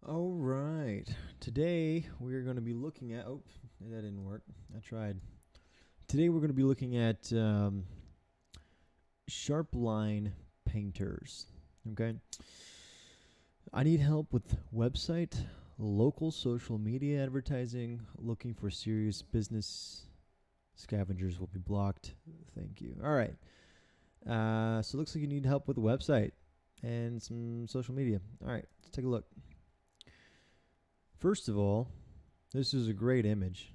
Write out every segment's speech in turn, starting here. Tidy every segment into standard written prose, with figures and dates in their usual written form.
All right. Today we're going to be looking at. Oh, that didn't work. I tried. Today we're going to be looking at sharp line painters. Okay. I need help with website, local social media advertising, looking for serious business. Scavengers will be blocked. Thank you. All right. So it looks like you need help with a website and some social media. All right. Let's take a look. First of all, this is a great image.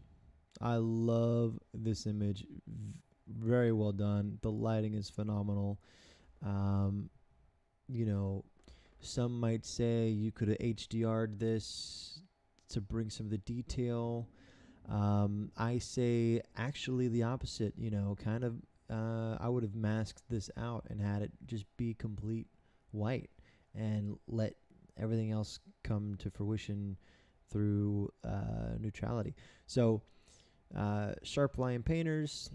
I love this image. Very well done. The lighting is phenomenal. Um, you know, some might say you could have HDR'd this to bring some of the detail. I say actually the opposite. Kind of. I would have masked this out and had it just be complete white and let everything else come to fruition through neutrality. So, sharp line painters,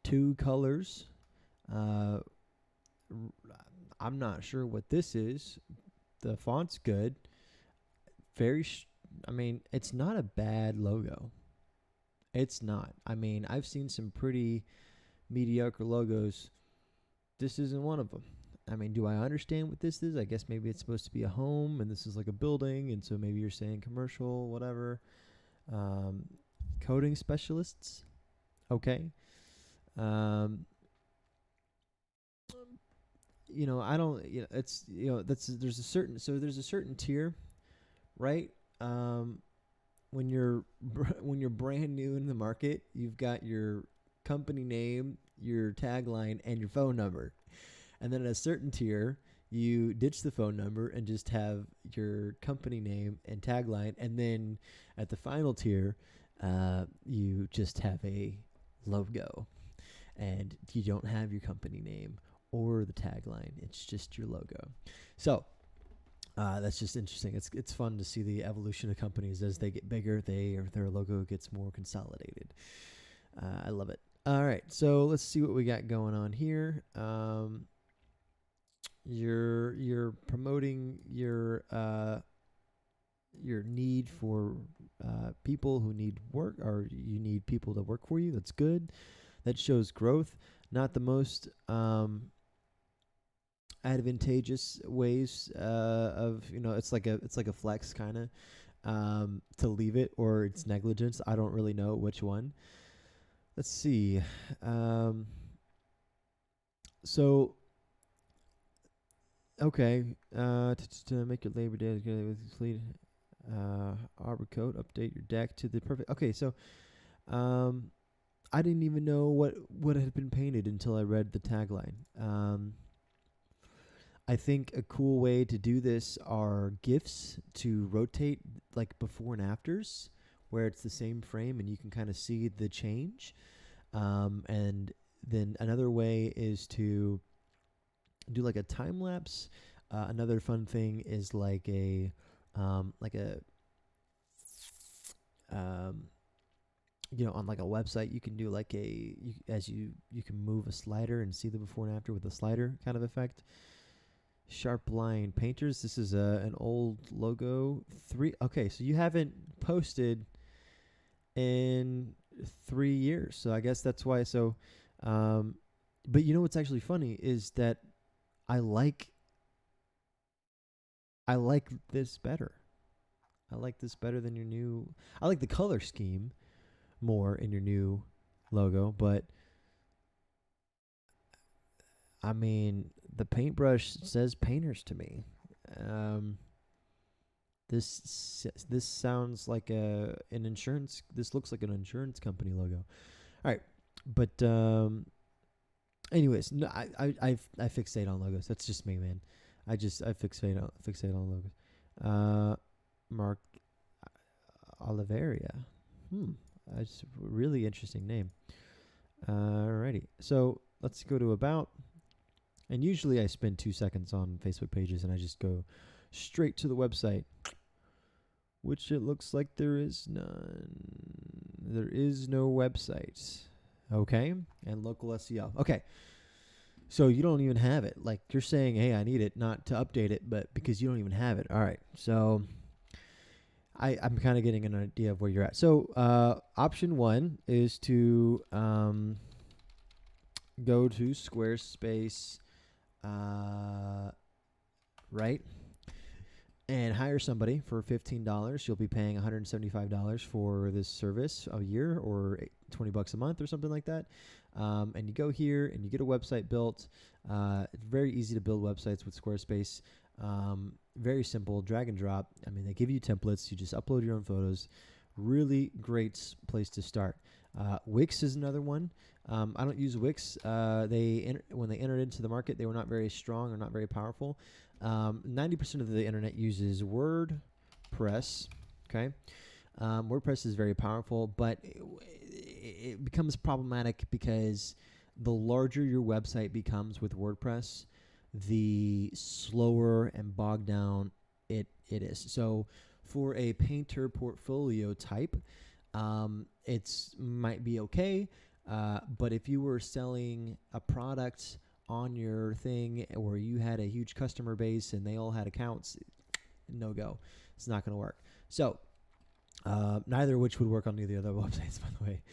two colors. Uh, I'm not sure what this is. The font's good. I mean, it's not a bad logo. It's not. I mean, I've seen some pretty mediocre logos. This isn't one of them. I mean, do I understand what this is? I guess maybe it's supposed to be a home and this is like a building, and so maybe you're saying commercial, whatever. Um, Coding specialists, okay. Um, I don't. It's there's a certain tier, right? Um, when you're when you're brand new in the market, you've got your company name, your tagline, and your phone number. And then at a certain tier, you ditch the phone number and just have your company name and tagline. And then at the final tier, you just have a logo and you don't have your company name or the tagline. It's just your logo. So that's just interesting. It's fun to see the evolution of companies as they get bigger. Their logo gets more consolidated. I love it. All right, so let's see what we got going on here. You're promoting your need for people who need work, or you need people to work for you. That's good. That shows growth. Not the most advantageous ways of it's like a flex kind of to leave it, or it's negligence. I don't really know which one. Let's see. So okay, to make your Labor Day with fleet, Arbor Coat, update your deck to the perfect. Okay, so I didn't even know what had been painted until I read the tagline. I think a cool way to do this are GIFs to rotate like before and afters, where it's the same frame and you can kind of see the change. And then another way is to do like a time lapse. Another fun thing is like a um, on like a website you can do like you can move a slider and see the before and after with a slider kind of effect. Sharp line painters. This is an old logo. Okay, so you haven't posted in 3 years, so I guess that's why. So, but what's actually funny is that I like I like this better. I like this better than your new. I like the color scheme more in your new logo, but I mean, the paintbrush says painters to me. Um, this sounds like an insurance. This looks like an insurance company logo. All right, but anyways, no, I fixate on logos. That's just me, man. I fixate on logos. Mark Oliveria. That's a really interesting name. Alrighty, so let's go to about. And usually I spend 2 seconds on Facebook pages and I just go straight to the website, which it looks like there is none. There is no website. Okay, and local SEO. Okay, So you don't even have it. Like you're saying, hey, I need it, not to update it, but because you don't even have it. All right. So I'm kind of getting an idea of where you're at. So option one is to go to Squarespace, right? And hire somebody for $15. You'll be paying $175 for this service a year, or $20 a month, or something like that. And you go here and you get a website built. It's very easy to build websites with Squarespace. Very simple, drag and drop. I mean, they give you templates. You just upload your own photos. Really great place to start. Wix is another one. I don't use Wix. When they entered into the market, they were not very strong or not very powerful. 90% of the internet uses WordPress. Okay, WordPress is very powerful, but it becomes problematic because the larger your website becomes with WordPress, the slower and bogged down it is. So for a painter portfolio type, it's might be okay. But if you were selling a product on your thing where you had a huge customer base and they all had accounts, no go. It's not going to work. So neither of which would work on any of the other websites, by the way.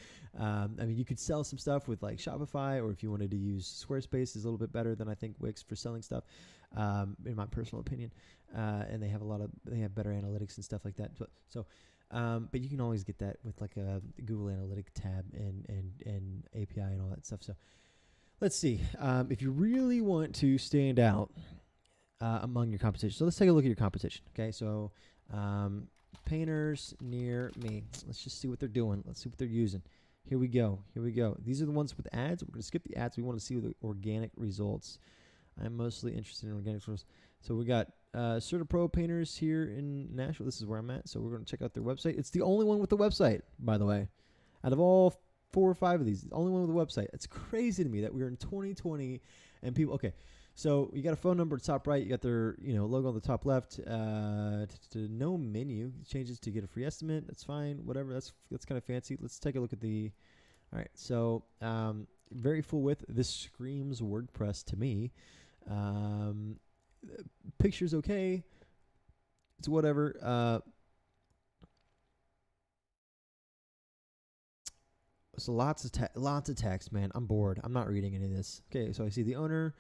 I mean, you could sell some stuff with like Shopify, or if you wanted to use Squarespace, is a little bit better than I think Wix for selling stuff, in my personal opinion. And they have better analytics and stuff like that. But you can always get that with like a Google Analytic tab and API and all that stuff. So let's see. If you really want to stand out among your competition, so let's take a look at your competition. Okay, so painters near me. Let's just see what they're doing. Let's see what they're using. Here we go. These are the ones with ads. We're going to skip the ads. We want to see the organic results. I'm mostly interested in organic results. So we got CertaPro painters here in Nashville. This is where I'm at. So we're going to check out their website. It's the only one with the website, by the way. Out of all 4 or 5 of these, the only one with the website. It's crazy to me that we're in 2020 and people. Okay, so you got a phone number at the top right. You got their logo on the top left. No menu changes to get a free estimate. That's fine. Whatever. That's kind of fancy. Let's take a look at the. All right. So very full width. This screams WordPress to me. Picture's okay. It's whatever. So lots of text, man. I'm bored. I'm not reading any of this. Okay, so I see the owner.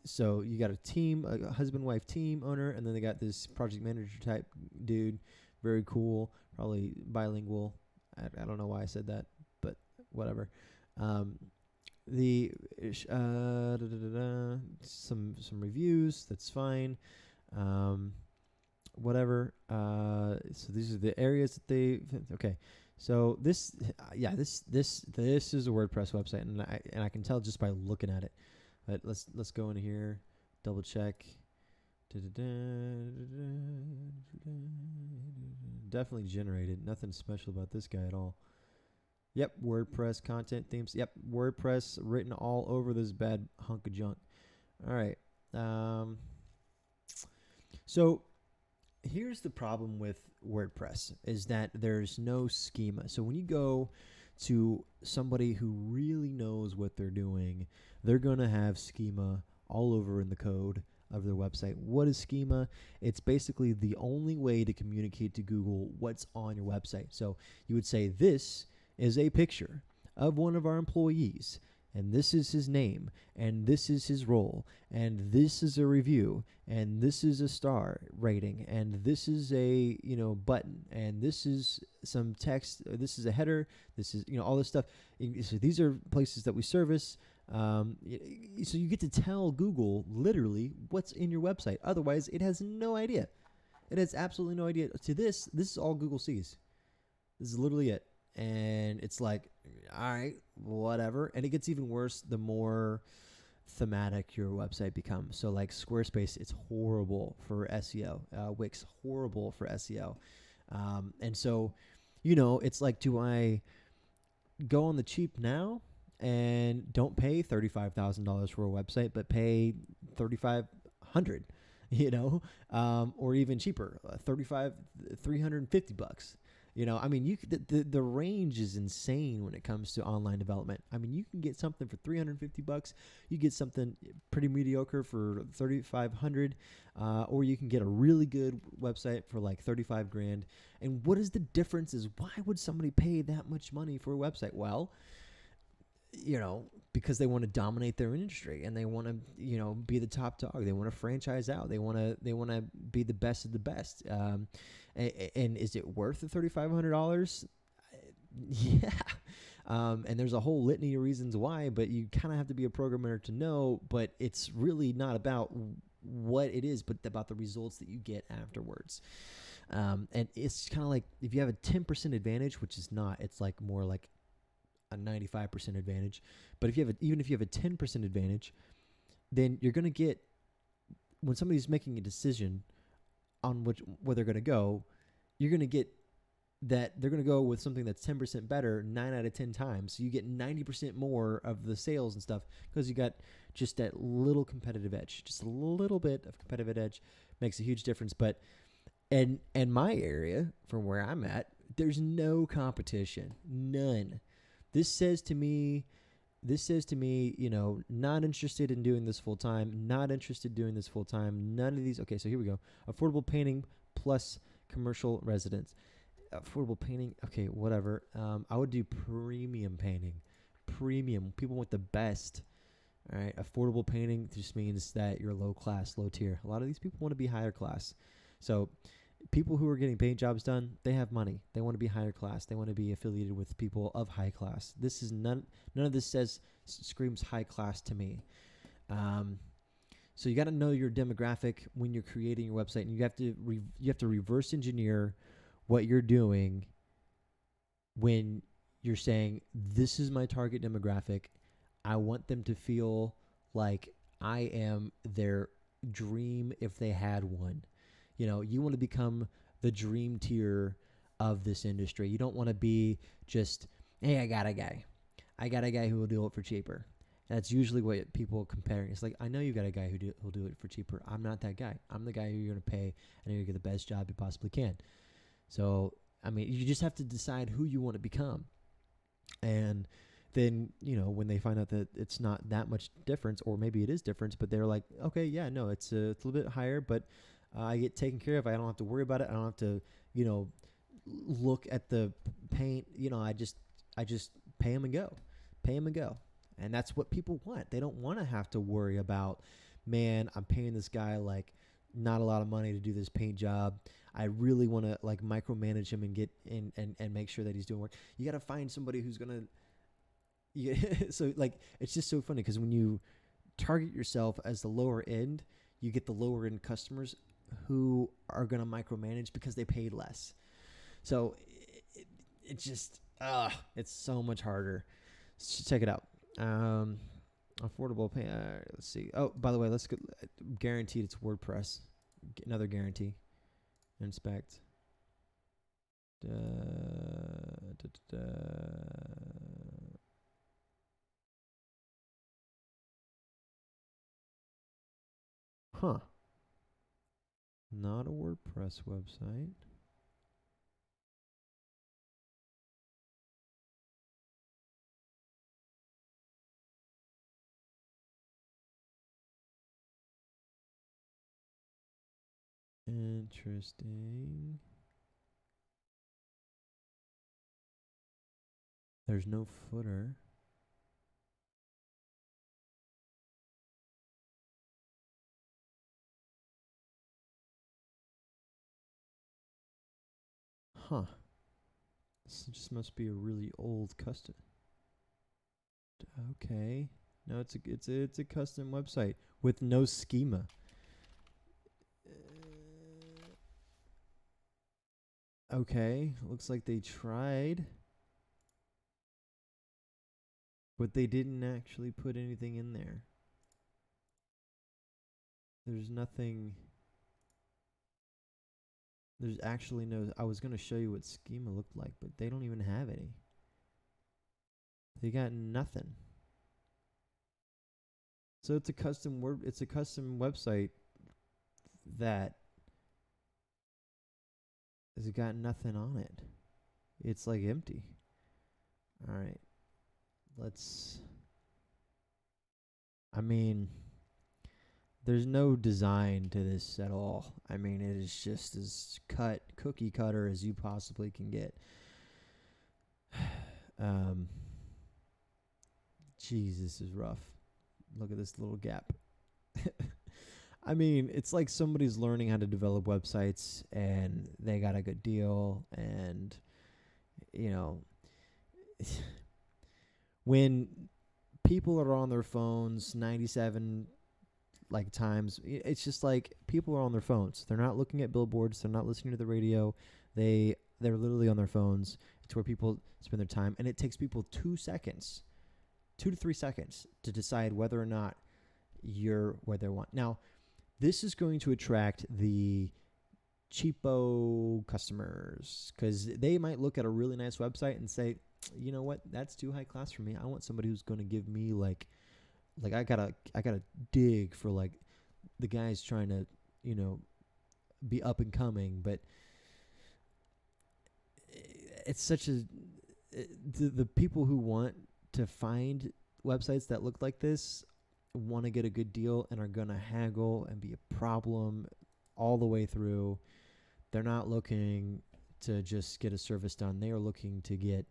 So you got a team, a husband-wife team owner, and then they got this project manager type dude. Very cool. Probably bilingual. I don't know why I said that, but whatever. Some reviews. That's fine. Whatever. So these are the areas that they. Okay. So this is a WordPress website, and I can tell just by looking at it. But let's go into here, double check. Definitely generated. Nothing special about this guy at all. Yep, WordPress content themes. Yep, WordPress written all over this bad hunk of junk. All right. So here's the problem with WordPress is that there's no schema. So when you go to somebody who really knows what they're doing, they're going to have schema all over in the code of their website. What is schema? It's basically the only way to communicate to Google what's on your website. So you would say this is a picture of one of our employees, and this is his name, and this is his role, and this is a review, and this is a star rating, and this is a button, and this is some text, this is a header, this is all this stuff. So these are places that we service. So you get to tell Google literally what's in your website. Otherwise, it has no idea. It has absolutely no idea. To this is all Google sees. This is literally it. And it's like, all right, whatever. And it gets even worse the more thematic your website becomes. So like Squarespace, it's horrible for SEO. Wix, horrible for SEO. And so, it's like, do I go on the cheap now and don't pay $35,000 for a website, but pay $3,500, or even cheaper, $350. I mean, the range is insane when it comes to online development. I mean, you can get something for $350. You get something pretty mediocre for 3,500, or you can get a really good website for like 35 grand. And what is the difference? Is why would somebody pay that much money for a website? Well, because they want to dominate their industry and they want to, be the top dog. They want to franchise out. They want to be the best of the best. And is it worth the $3,500? Yeah. And there's a whole litany of reasons why, but you kind of have to be a programmer to know. But it's really not about what it is, but about the results that you get afterwards. And it's kind of like if you have a 10% advantage, which is not, it's like more like a 95% advantage. But even if you have a 10% advantage, then you're going to get, when somebody's making a decision on where they're going to go, you're going to get that they're going to go with something that's 10% better 9 out of 10 times. So you get 90% more of the sales and stuff because you got just that little competitive edge. Just a little bit of competitive edge makes a huge difference. But and my area, from where I'm at, there's no competition. None. This says to me, not interested in doing this full time, not interested in doing this full time. None of these. Okay, so here we go. Affordable painting plus commercial residence. Affordable painting. Okay, whatever. I would do premium painting. Premium. People want the best. All right. Affordable painting just means that you're low class, low tier. A lot of these people want to be higher class. So people who are getting paint jobs done, they have money. They want to be higher class. They want to be affiliated with people of high class. This is none of this screams high class to me. So you got to know your demographic when you're creating your website, and you have to reverse engineer what you're doing when you're saying, this is my target demographic. I want them to feel like I am their dream if they had one. You want to become the dream tier of this industry. You don't want to be just, hey, I got a guy who will do it for cheaper. And that's usually what people comparing. It's like, I know you got a guy who'll do it for cheaper. I'm not that guy. I'm the guy who you're going to pay and you're going to get the best job you possibly can. So, I mean, you just have to decide who you want to become. And then, when they find out that it's not that much difference, or maybe it is difference, but they're like, okay, yeah, no, it's a little bit higher, but I get taken care of. I don't have to worry about it. I don't have to, look at the paint. I just pay them and go. And that's what people want. They don't want to have to worry about, man, I'm paying this guy like not a lot of money to do this paint job. I really want to like micromanage him and get in and make sure that he's doing work. You got to find somebody who's going to, so like, it's just so funny because when you target yourself as the lower end, you get the lower end customers who are going to micromanage because they paid less. So it's just, it's so much harder. So check it out. Affordable pay. Let's see. Oh, by the way, let's go. Guaranteed it's WordPress. Another guarantee. Inspect. Huh. Not a WordPress website. Interesting. There's no footer. Huh. This just must be a really old custom. Okay. No, it's a custom website with no schema. Okay, looks like they tried, but they didn't actually put anything in there. There's nothing. There's actually no. I was gonna show you what schema looked like, but they don't even have any. They got nothing. So it's a custom website that has got nothing on it. It's like empty. All right. Let's. I mean, there's no design to this at all. I mean, it is just as cookie cutter as you possibly can get. Jeez, this is rough. Look at this little gap. I mean, it's like somebody's learning how to develop websites and they got a good deal, and you know, when people are on their phones 97 like times, it's just like people are on their phones. They're not looking at billboards, they're not listening to the radio. They're literally on their phones. It's where people spend their time, and it takes people 2 to 3 seconds to decide whether or not you're where they want. Now, this is going to attract the cheapo customers because they might look at a really nice website and say, you know what, that's too high class for me. I want somebody who's going to give me like I gotta dig for like the guys trying to, be up and coming. But it's such a the people who want to find websites that look like this want to get a good deal and are going to haggle and be a problem all the way through. They're not looking to just get a service done. They are looking to get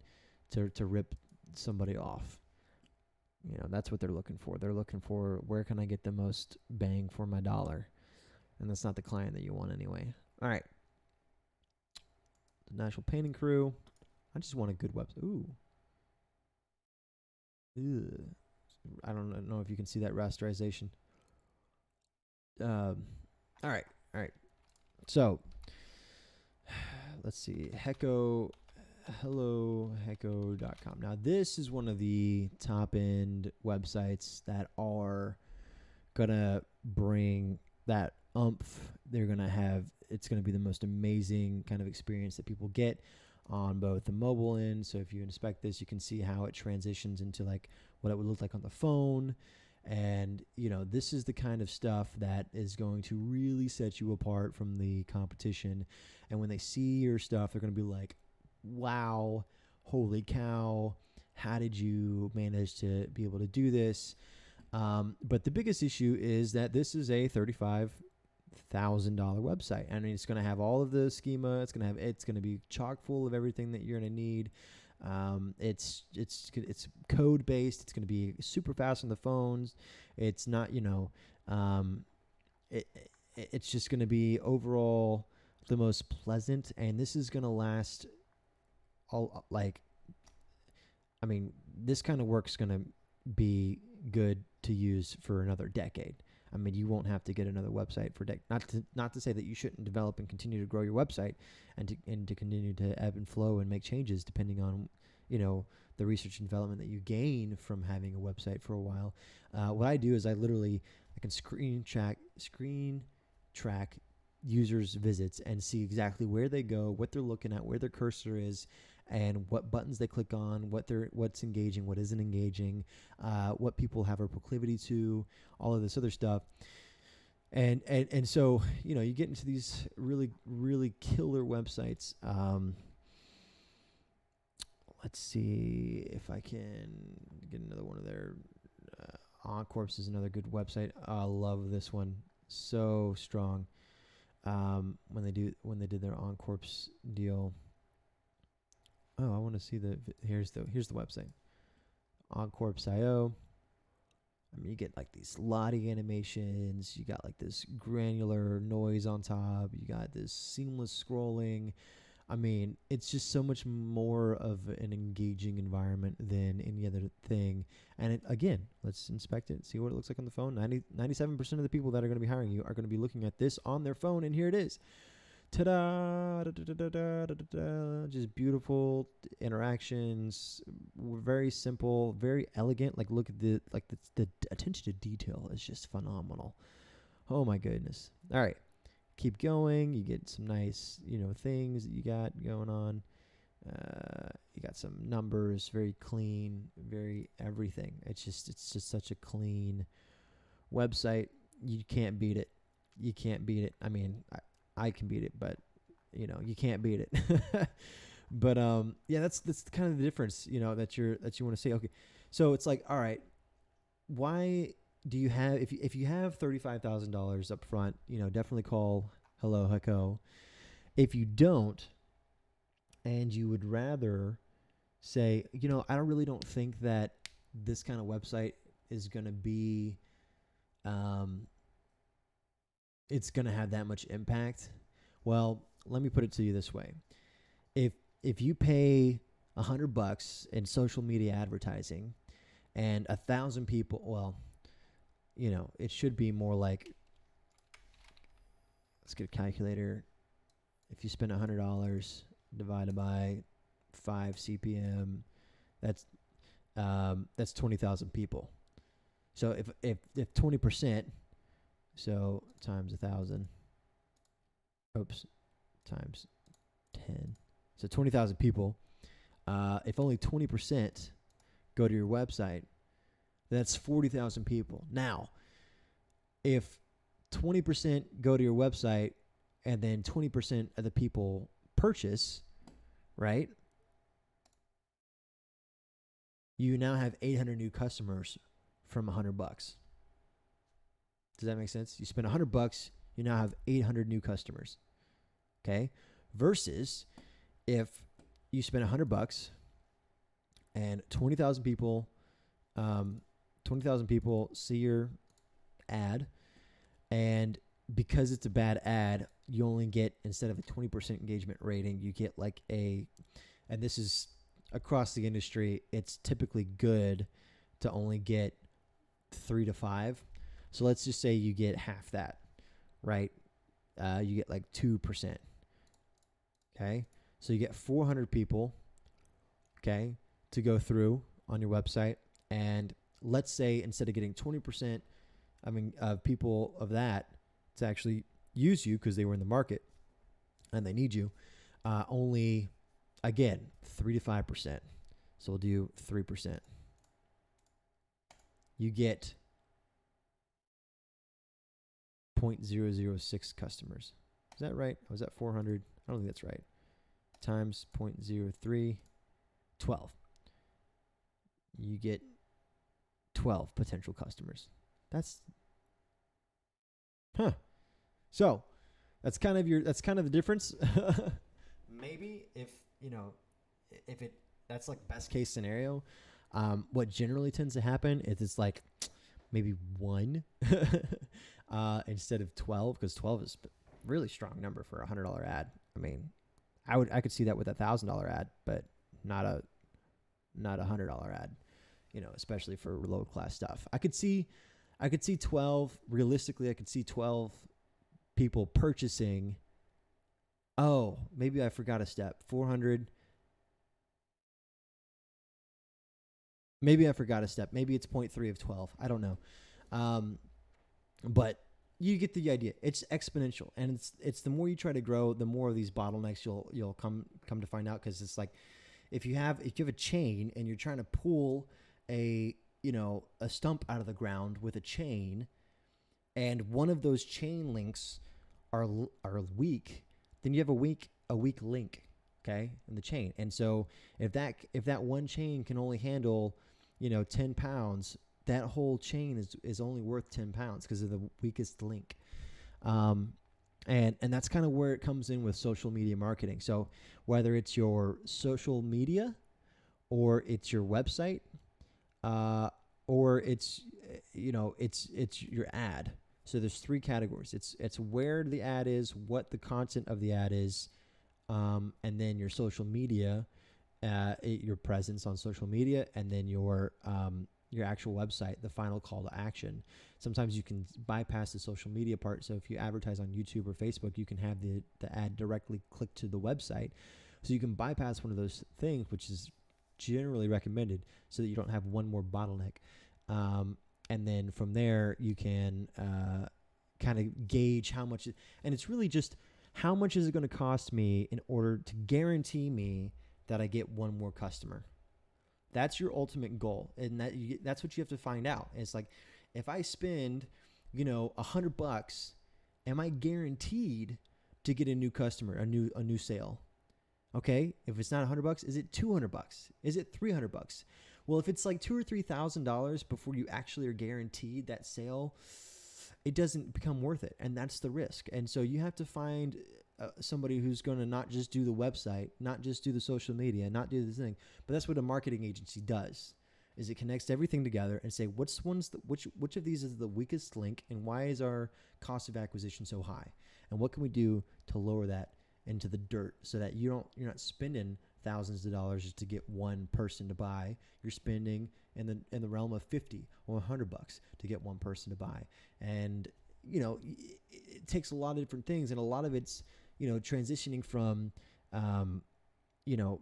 to rip somebody off. That's what they're looking for. They're looking for, where can I get the most bang for my dollar? And that's not the client that you want anyway. All right. The National Painting Crew. I just want a good website. Ooh. Ugh. I don't know if you can see that rasterization. All right. So, let's see. HelloHecko.com. Now, this is one of the top-end websites that are going to bring that oomph. They're going to have, it's going to be the most amazing kind of experience that people get on both the mobile end. So if you inspect this, you can see how it transitions into like what it would look like on the phone. And, this is the kind of stuff that is going to really set you apart from the competition. And when they see your stuff, they're going to be like, wow, holy cow, how did you manage to be able to do this? But the biggest issue is that this is a $35,000 website. I mean, it's going to have all of the schema. It's going to be chock full of everything that you're going to need. It's code based. It's going to be super fast on the phones. It's not, it's just going to be overall the most pleasant. And this is going to last this kind of work's going to be good to use for another decade. I mean, you won't have to get another website for not to say that you shouldn't develop and continue to grow your website and to continue to ebb and flow and make changes depending on, the research and development that you gain from having a website for a while. What I do is I can screen track users' visits and see exactly where they go, what they're looking at, where their cursor is, and what buttons they click on, what's engaging, what isn't engaging, what people have a proclivity to, all of this other stuff. And so, you get into these really, really killer websites. Let's see if I can get another one of their Encorps is another good website. I love this one. So strong. When they did their Encorps deal. Oh, I want to see here's the website. Encorps.io. I mean, you get like these lottie animations. You got like this granular noise on top. You got this seamless scrolling. I mean, it's just so much more of an engaging environment than any other thing. And again, let's inspect it, see what it looks like on the phone. 97% of the people that are going to be hiring you are going to be looking at this on their phone, and here it is. Ta-da! Just beautiful interactions, very simple, very elegant. Like, look at the attention to detail is just phenomenal. Oh my goodness! All right, keep going. You get some nice, things that you got going on. You got some numbers, very clean, very everything. It's just such a clean website. You can't beat it. I mean, I can beat it, but you can't beat it. But yeah, that's kind of the difference, that you want to say. Okay, so it's like, all right, why do you have if you have $35,000 up front, definitely call Hello Hecko. If you don't, and you would rather say, I don't think that this kind of website is going to be, it's going to have that much impact. Well, let me put it to you this way. If you pay $100 in social media advertising and 1,000 people, well, it should be more like, let's get a calculator. If you spend $100 divided by 5 CPM, that's 20,000 people. So if 20%, so times 1,000, times 10, so 20,000 people. If only 20% go to your website, that's 40,000 people. Now, if 20% go to your website and then 20% of the people purchase, right? You now have 800 new customers from $100. Does that make sense? You spend $100, you now have 800 new customers. Okay? Versus if you spend $100 and 20,000 people see your ad, and because it's a bad ad, you only get, instead of a 20% engagement rating, you get like and this is across the industry, it's typically good to only get 3 to 5. So let's just say you get half that, right? You get like 2%. Okay. So you get 400 people, okay, to go through on your website. And let's say instead of getting 20%, people of that to actually use you because they were in the market and they need you, only, again, 3 to 5%. So we'll do 3%. You get 0.006 customers. Is that right? Was that 400? I don't think that's right. Times 0.03, 12. You get 12 potential customers. So that's kind of the difference. Maybe if that's like best case scenario. What generally tends to happen is it's like maybe 1 instead of 12, because 12 is a really strong number for a $100 ad. I could see that with $1,000 ad, but not a $100 ad, especially for low class stuff. I could see 12 realistically. I could see 12 people purchasing. Oh, maybe I forgot a step. 400. Maybe I forgot a step. Maybe it's 0.3 of 12. I don't know. But you get the idea. It's exponential, and it's the more you try to grow, the more of these bottlenecks you'll come to find out, because it's like if you have a chain and you're trying to pull a stump out of the ground with a chain, and one of those chain links are weak, then you have a weak link, okay, in the chain. And so if that one chain can only handle 10 pounds, that whole chain is only worth 10 pounds because of the weakest link. And that's kind of where it comes in with social media marketing. So whether it's your social media, or it's your website, or it's your ad. So there's 3 categories. It's where the ad is, what the content of the ad is, and then your social media, your presence on social media, and then your actual website, the final call to action. Sometimes you can bypass the social media part. So if you advertise on YouTube or Facebook, you can have the ad directly click to the website. So you can bypass one of those things, which is generally recommended, so that you don't have one more bottleneck. And then from there, you can kind of gauge how much, and it's really just how much is it going to cost me in order to guarantee me that I get one more customer. That's your ultimate goal, and that's what you have to find out. And it's like, if I spend, $100, am I guaranteed to get a new customer, a new sale? Okay, if it's not $100, is it $200? Is it $300? Well, if it's like $2,000 or $3,000 before you actually are guaranteed that sale, it doesn't become worth it, and that's the risk. And so you have to find somebody who's going to not just do the website, not just do the social media, not do this thing, but that's what a marketing agency does. Is it connects everything together and say which of these is the weakest link, and why is our cost of acquisition so high, and what can we do to lower that into the dirt so that you're not spending thousands of dollars just to get one person to buy. You're spending in the realm of 50 or $100 to get one person to buy. And it takes a lot of different things, and a lot of it's transitioning from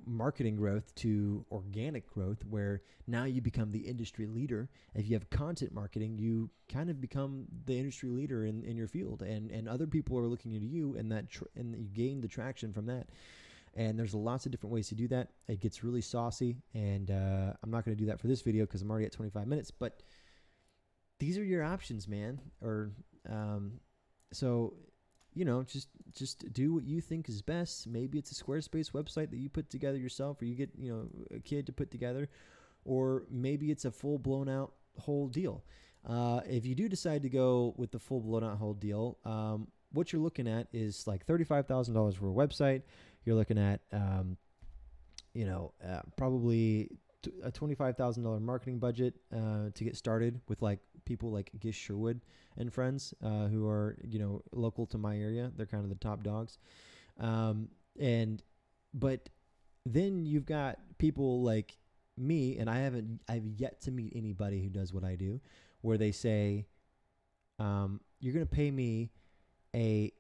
marketing growth to organic growth, where now you become the industry leader. If you have content marketing, you kind of become the industry leader in your field, and other people are looking at you, and and you gain the traction from that. And there's lots of different ways to do that. It gets really saucy, and I'm not going to do that for this video because I'm already at 25 minutes, but these are your options, man. Just do what you think is best. Maybe it's a Squarespace website that you put together yourself, or you get, a kid to put together, or maybe it's a full blown out whole deal. If you do decide to go with the full blown out whole deal, what you're looking at is like $35,000 for a website. You're looking at, probably a $25,000 marketing budget to get started with, like, people like Gish Sherwood and friends who are local to my area. They're kind of the top dogs, but then you've got people like me, and I've yet to meet anybody who does what I do, where they say, you're going to pay me a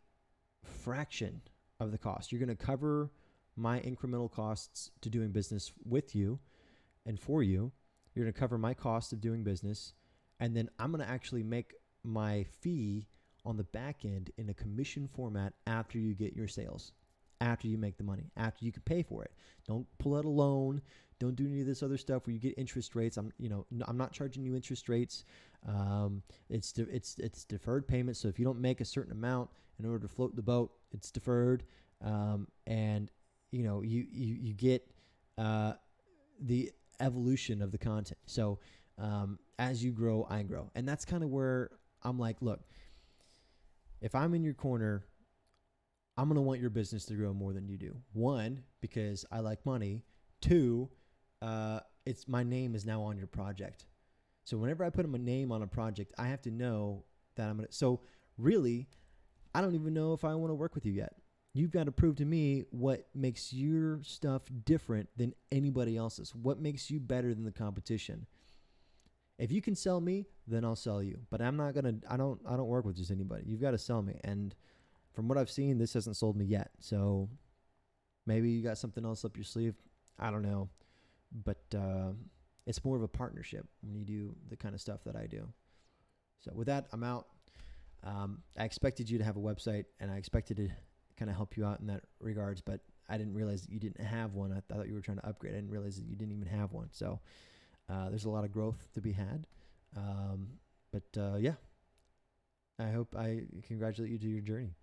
fraction of the cost. You're going to cover my incremental costs to doing business with you and for you. You're going to cover my cost of doing business, and then I'm going to actually make my fee on the back end in a commission format after you get your sales, after you make the money, after you can pay for it. Don't pull out a loan. Don't do any of this other stuff where you get interest rates. I'm not charging you interest rates. It's deferred payment. So if you don't make a certain amount in order to float the boat, it's deferred. And you get the evolution of the content. So as you grow, I grow. And that's kind of where I'm like, look, if I'm in your corner, I'm going to want your business to grow more than you do. One, because I like money. Two, it's my name is now on your project. So whenever I put my name on a project, I have to know that I'm going to. So really, I don't even know if I want to work with you yet. You've got to prove to me what makes your stuff different than anybody else's. What makes you better than the competition? If you can sell me, then I'll sell you. But I'm not gonna. I don't work with just anybody. You've got to sell me. And from what I've seen, this hasn't sold me yet. So maybe you got something else up your sleeve. I don't know. But it's more of a partnership when you do the kind of stuff that I do. So with that, I'm out. I expected you to have a website, and I expected to kind of help you out in that regards, but I didn't realize that you didn't have one. I thought you were trying to upgrade. I didn't realize that you didn't even have one. So there's a lot of growth to be had. But yeah, I hope I congratulate you to your journey.